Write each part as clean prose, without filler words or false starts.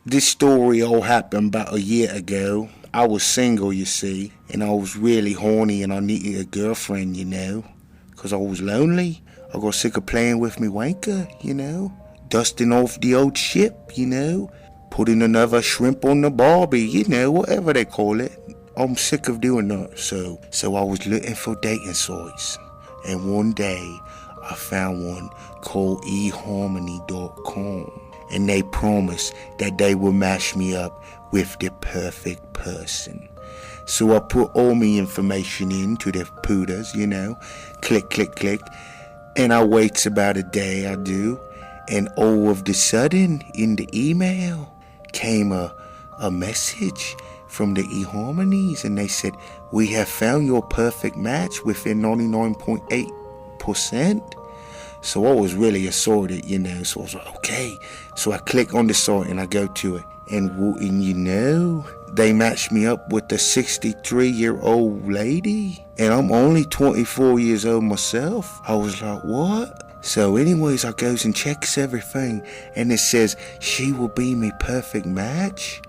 This story all happened about a year ago. I was single, you see, and I was really horny and I needed a girlfriend, 'cause I was lonely. I got sick of playing with me wanker, dusting off the old ship, putting another shrimp on the barbie, whatever they call it. I'm sick of doing that, so I was looking for dating sites, and one day I found one called eHarmony.com, and they promised that they would match me up with the perfect person. So I put all my information into the pooters, click, click, click, and I waits about a day, I do, and all of the sudden in the email came a message from the eHarmonies, and they said, we have found your perfect match within 99.8%. So I was really assorted, so I was like, okay. So I click on the site and I go to it, and they matched me up with a 63-year-old lady, and I'm only 24 years old myself. I was like, what? So anyways, I goes and checks everything, and it says she will be my perfect match.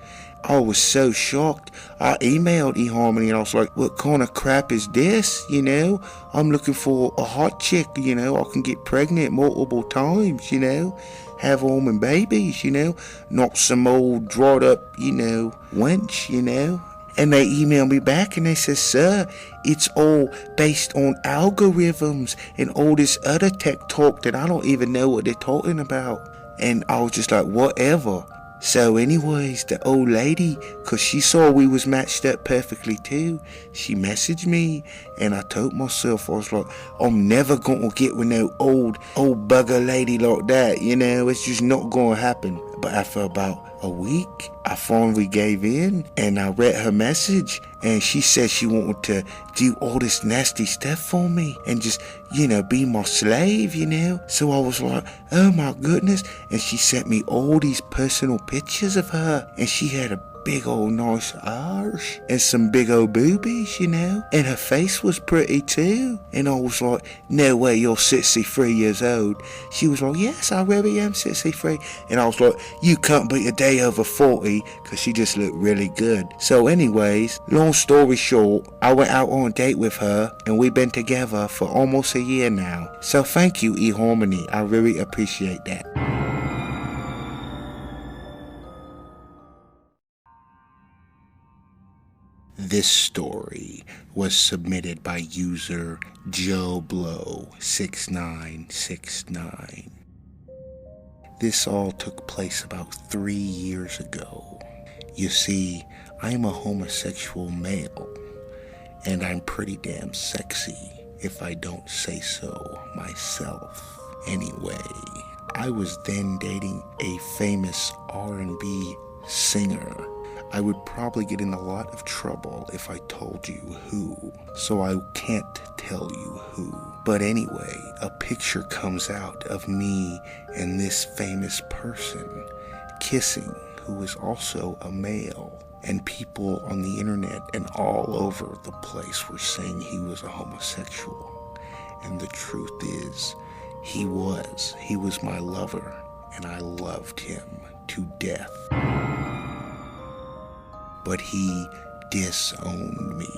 I was so shocked. I emailed eHarmony and I was like, what kind of crap is this? I'm looking for a hot chick, I can get pregnant multiple times, have all my babies, not some old dried up, wench, And they emailed me back and they said, sir, it's all based on algorithms and all this other tech talk that I don't even know what they're talking about. And I was just like, whatever. So anyways, the old lady, 'cause she saw we was matched up perfectly too, she messaged me, and I told myself, I was like, I'm never gonna get with no old bugger lady like that, it's just not gonna happen. But after about a week, I finally gave in, and I read her message, and she said she wanted to do all this nasty stuff for me, and just, be my slave, So I was like, oh my goodness, and she sent me all these personal pictures of her, and she had a big old nice arse and some big old boobies, and her face was pretty too. And I was like, no way, you're 63 years old. She was like, yes, I really am 63. And I was like, you can't be a day over 40, because she just looked really good. So anyways, long story short, I went out on a date with her, and we've been together for almost a year now. So thank you, eHarmony. I really appreciate that. This story was submitted by user Joe Blow 6969. This all took place about 3 years ago. You see, I'm a homosexual male, and I'm pretty damn sexy, if I don't say so myself. Anyway, I was then dating a famous R&B singer. I would probably get in a lot of trouble if I told you who, so I can't tell you who. But anyway, a picture comes out of me and this famous person kissing, who is also a male. And people on the internet and all over the place were saying he was a homosexual. And the truth is, he was my lover, and I loved him to death. But he disowned me,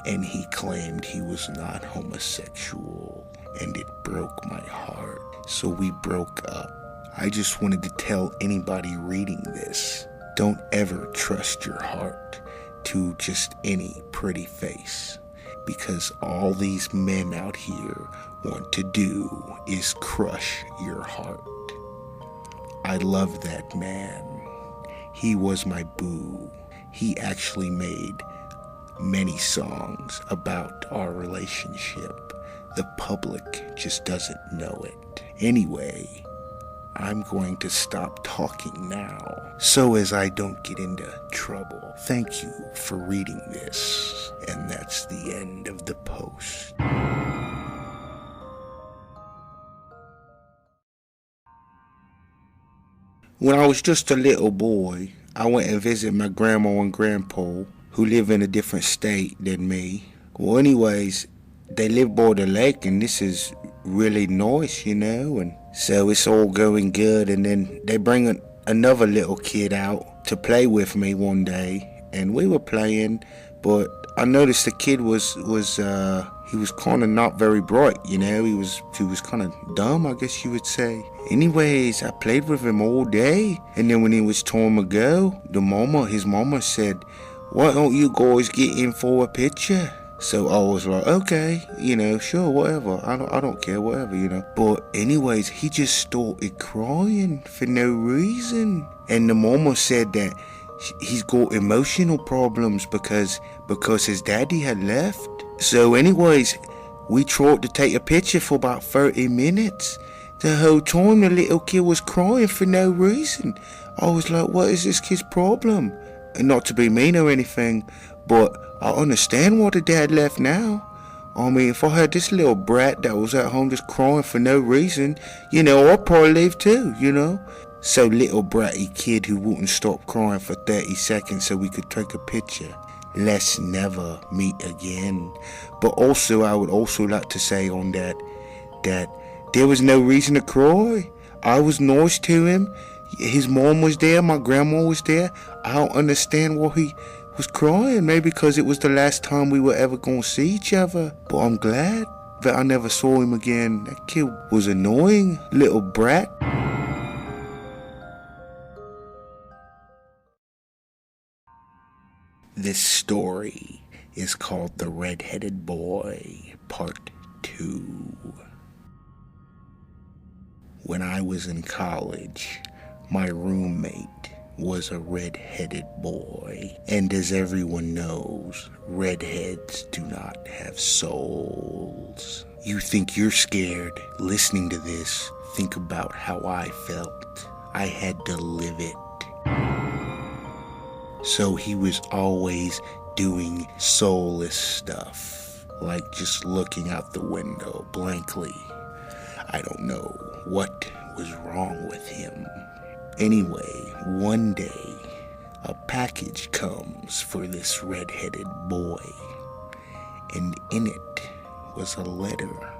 and he claimed he was not homosexual, and it broke my heart. So we broke up. I just wanted to tell anybody reading this, don't ever trust your heart to just any pretty face, because all these men out here want to do is crush your heart. I love that man. He was my boo. He actually made many songs about our relationship. The public just doesn't know it. Anyway, I'm going to stop talking now, so as I don't get into trouble. Thank you for reading this, and that's the end of the post. When I was just a little boy, I went and visited my grandma and grandpa, who live in a different state than me. Well, anyways, they live by the lake, and this is really nice, and so it's all going good. And then they bring another little kid out to play with me one day, and we were playing, but I noticed the kid was he was kind of not very bright, you know. He was kind of dumb, I guess you would say. Anyways, I played with him all day, and then when it was time to go, his mama said, "Why don't you guys get in for a picture?" So I was like, okay, you know, sure, whatever. I don't care, whatever, you know. But anyways, he just started crying for no reason. And the mama said that he's got emotional problems because his daddy had left. So anyways, we tried to take a picture for about 30 minutes. The whole time the little kid was crying for no reason. I was like, what is this kid's problem? And not to be mean or anything, but I understand why the dad left now. I mean, if I had this little brat that was at home just crying for no reason, you know, I'd probably leave too, you know. So little bratty kid who wouldn't stop crying for 30 seconds so we could take a picture. Let's never meet again. But also, I would also like to say on that there was no reason to cry. I was nice to him. His mom was there, my grandma was there. I don't understand why he was crying. Maybe because it was the last time we were ever going to see each other. But I'm glad that I never saw him again. That kid was annoying, little brat. This story is called The Redheaded Boy, Part 2. When I was in college, my roommate was a redheaded boy. And as everyone knows, redheads do not have souls. You think you're scared? Listening to this, think about how I felt. I had to live it. So he was always doing soulless stuff, like just looking out the window blankly. I don't know what was wrong with him. Anyway, one day, a package comes for this redheaded boy, and in it was a letter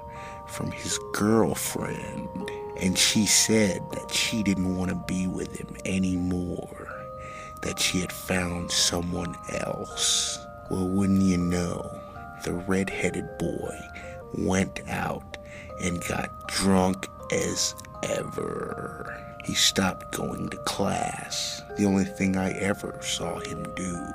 from his girlfriend, and she said that she didn't want to be with him anymore, that she had found someone else. Well, wouldn't you know, the redheaded boy went out and got drunk as ever. He stopped going to class. The only thing I ever saw him do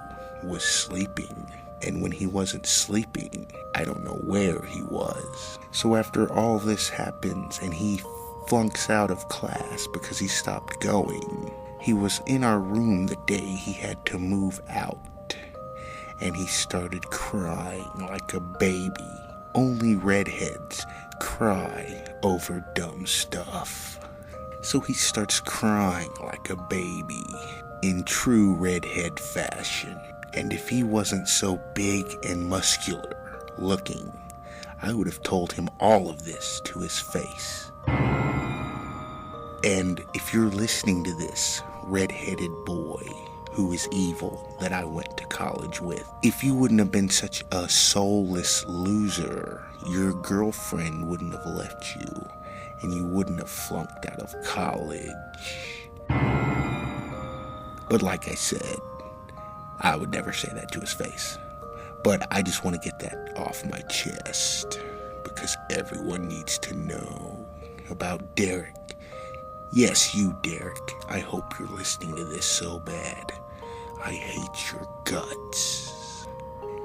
was sleeping. And when he wasn't sleeping, I don't know where he was. So after all this happens and he flunks out of class because he stopped going, he was in our room the day he had to move out. And he started crying like a baby. Only redheads cry over dumb stuff. So he starts crying like a baby in true redhead fashion. And if he wasn't so big and muscular looking, I would have told him all of this to his face. And if you're listening to this, redheaded boy who is evil that I went to college with, if you wouldn't have been such a soulless loser, your girlfriend wouldn't have left you, and you wouldn't have flunked out of college. But like I said, I would never say that to his face. But I just want to get that off my chest, because everyone needs to know about Derek. Yes, you, Derek. I hope you're listening to this so bad. I hate your guts.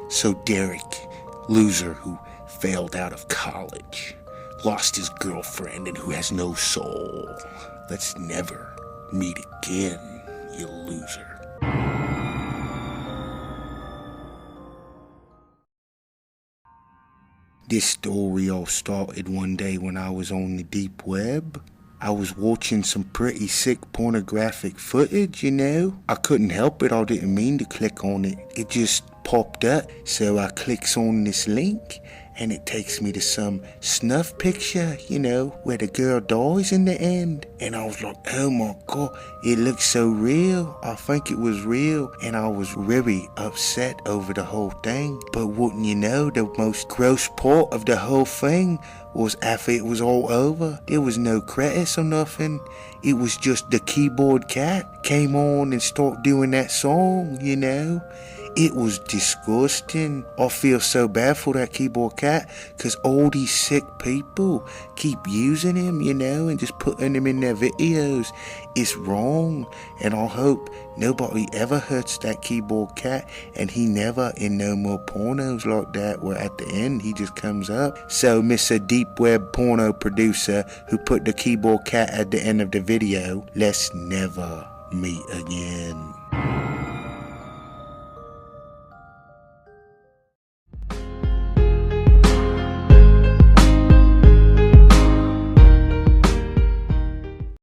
So Derek, loser who failed out of college, lost his girlfriend, and who has no soul, let's never meet again, you loser. This story all started one day when I was on the deep web. I was watching some pretty sick pornographic footage, you know. I couldn't help it, I didn't mean to click on it. It just popped up, so I clicks on this link, and it takes me to some snuff picture, where the girl dies in the end. And I was like, oh my God, it looks so real. I think it was real. And I was very upset over the whole thing. But wouldn't you know, the most gross part of the whole thing was after it was all over, there was no credits or nothing. It was just the keyboard cat came on and started doing that song, It was disgusting. I feel so bad for that keyboard cat, because all these sick people keep using him, and just putting him in their videos. It's wrong, and I hope nobody ever hurts that keyboard cat, and he never in no more pornos like that, where at the end he just comes up. So Mr. Deep Web porno producer who put the keyboard cat at the end of the video, let's never meet again.